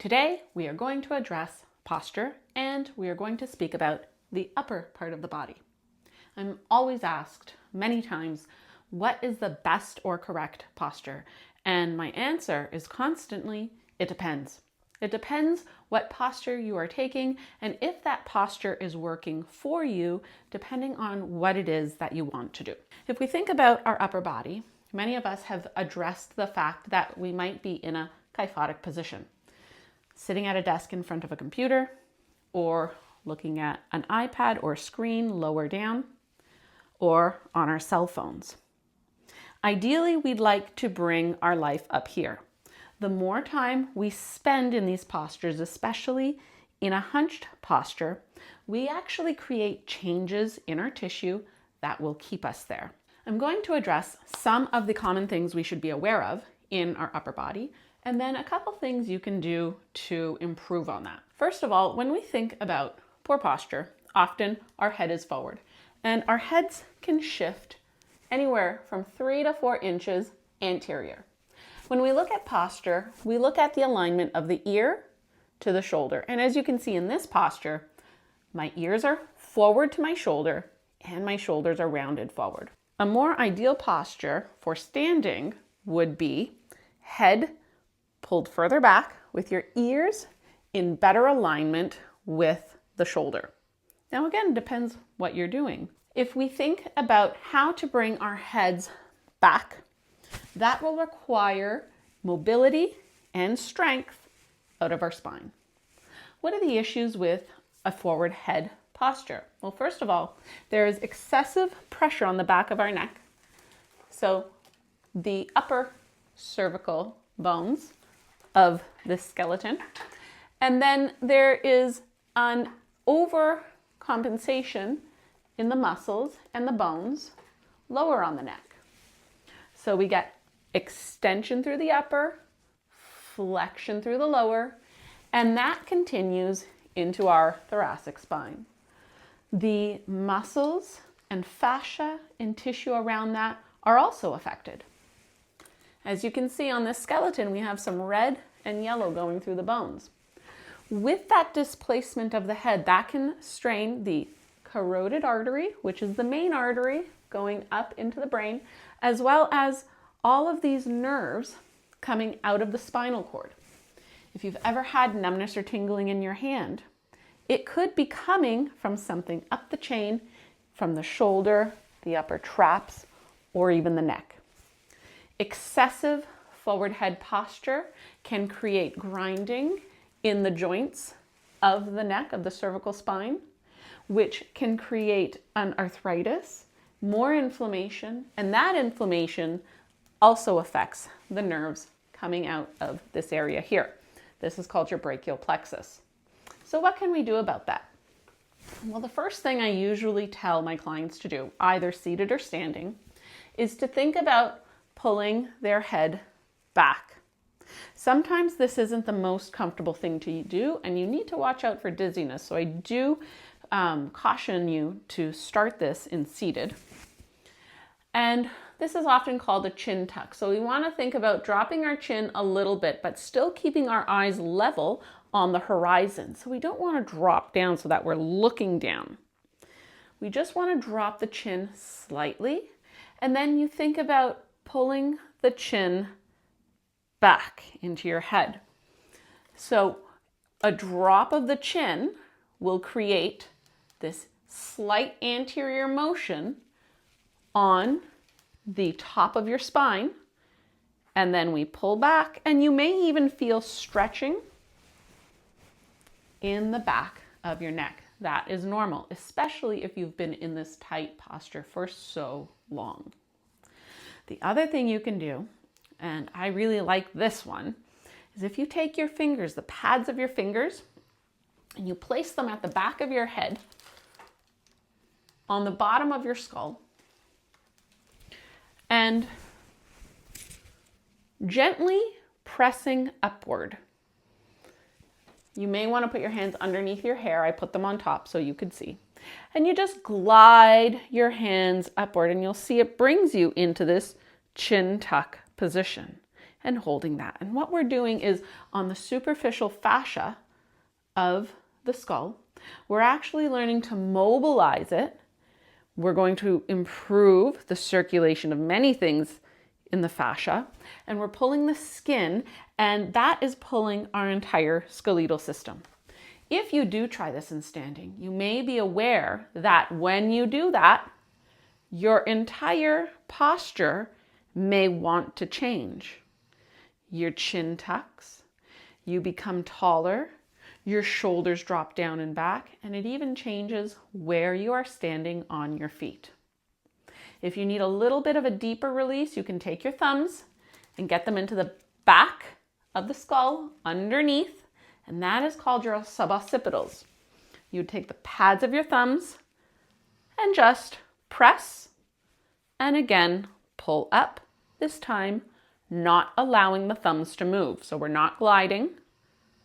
Today we are going to address posture and we are going to speak about the upper part of the body. I'm always asked many times, what is the best or correct posture? And my answer is constantly, it depends. It depends what posture you are taking and if that posture is working for you, depending on what it is that you want to do. If we think about our upper body, many of us have addressed the fact that we might be in a kyphotic position, sitting at a desk in front of a computer or looking at an iPad or screen lower down or on our cell phones. Ideally, we'd like to bring our life up here. The more time we spend in these postures, especially in a hunched posture, we actually create changes in our tissue that will keep us there. I'm going to address some of the common things we should be aware of in our upper body, and then a couple things you can do to improve on that. First of all, when we think about poor posture, often our head is forward, and our heads can shift anywhere from 3 to 4 inches anterior. When we look at posture, we look at the alignment of the ear to the shoulder. And as you can see in this posture, my ears are forward to my shoulder and my shoulders are rounded forward. A more ideal posture for standing would be head pulled further back with your ears in better alignment with the shoulder. Now again, it depends what you're doing. If we think about how to bring our heads back, that will require mobility and strength out of our spine. What are the issues with a forward head posture? Well, first of all, there is excessive pressure on the back of our neck. So the upper cervical bones of the skeleton. And then there is an overcompensation in the muscles and the bones lower on the neck. So we get extension through the upper, flexion through the lower, and that continues into our thoracic spine. The muscles and fascia and tissue around that are also affected. As you can see on this skeleton, we have some red and yellow going through the bones. With that displacement of the head, that can strain the carotid artery, which is the main artery going up into the brain, as well as all of these nerves coming out of the spinal cord. If you've ever had numbness or tingling in your hand, it could be coming from something up the chain, from the shoulder, the upper traps, or even the neck. Excessive forward head posture can create grinding in the joints of the neck, of the cervical spine, which can create an arthritis, more inflammation, and that inflammation also affects the nerves coming out of this area here. This is called your brachial plexus. So what can we do about that? Well, the first thing I usually tell my clients to do, either seated or standing, is to think about pulling their head back. Sometimes this isn't the most comfortable thing to do, and you need to watch out for dizziness. So I do caution you to start this in seated. And this is often called a chin tuck. So we want to think about dropping our chin a little bit, but still keeping our eyes level on the horizon. So we don't want to drop down so that we're looking down. We just want to drop the chin slightly. And then you think about pulling the chin back into your head. So a drop of the chin will create this slight anterior motion on the top of your spine, and then we pull back, and you may even feel stretching in the back of your neck. That is normal, especially if you've been in this tight posture for so long. The other thing you can do, and I really like this one, is if you take your fingers, the pads of your fingers, and you place them at the back of your head, on the bottom of your skull, and gently pressing upward. You may want to put your hands underneath your hair. I put them on top so you could see. And you just glide your hands upward, and you'll see it brings you into this chin tuck position. and holding that. And what we're doing is on the superficial fascia of the skull, we're actually learning to mobilize it. We're going to improve the circulation of many things in the fascia, and we're pulling the skin, and that is pulling our entire skeletal system. If you do try this in standing, you may be aware that when you do that, your entire posture may want to change. Your chin tucks, you become taller, your shoulders drop down and back, and it even changes where you are standing on your feet. If you need a little bit of a deeper release, you can take your thumbs and get them into the back of the skull underneath, and that is called your suboccipitals. You take the pads of your thumbs and just press and again pull up, this time not allowing the thumbs to move. So we're not gliding,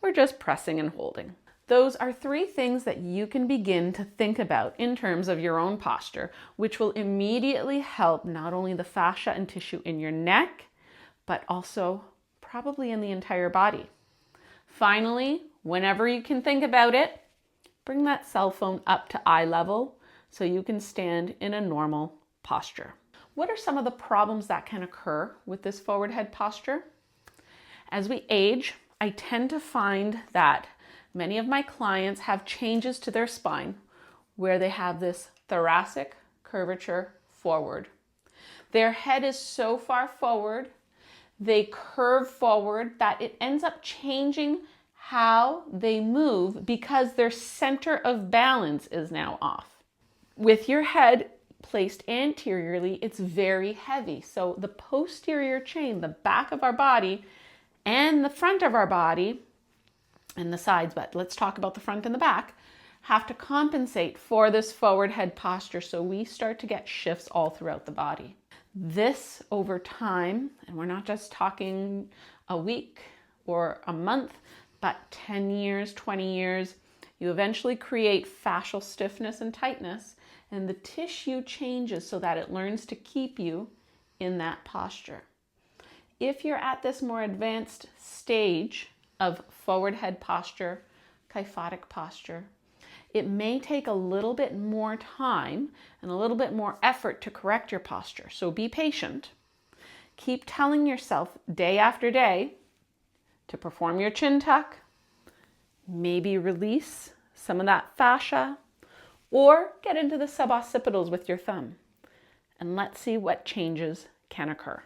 we're just pressing and holding. Those are 3 things that you can begin to think about in terms of your own posture, which will immediately help not only the fascia and tissue in your neck, but also probably in the entire body. Finally, whenever you can think about it, bring that cell phone up to eye level so you can stand in a normal posture. What are some of the problems that can occur with this forward head posture? As we age, I tend to find that many of my clients have changes to their spine where they have this thoracic curvature forward. Their head is so far forward, they curve forward that it ends up changing how they move because their center of balance is now off. With your head placed anteriorly, it's very heavy. So the posterior chain, the back of our body and the front of our body, and the sides, but let's talk about the front and the back, have to compensate for this forward head posture. So we start to get shifts all throughout the body. This over time, and we're not just talking a week or a month, but 10 years, 20 years, you eventually create fascial stiffness and tightness, and the tissue changes so that it learns to keep you in that posture. If you're at this more advanced stage of forward head posture, kyphotic posture, it may take a little bit more time and a little bit more effort to correct your posture. So be patient. Keep telling yourself day after day to perform your chin tuck, maybe release some of that fascia, or get into the suboccipitals with your thumb. And let's see what changes can occur.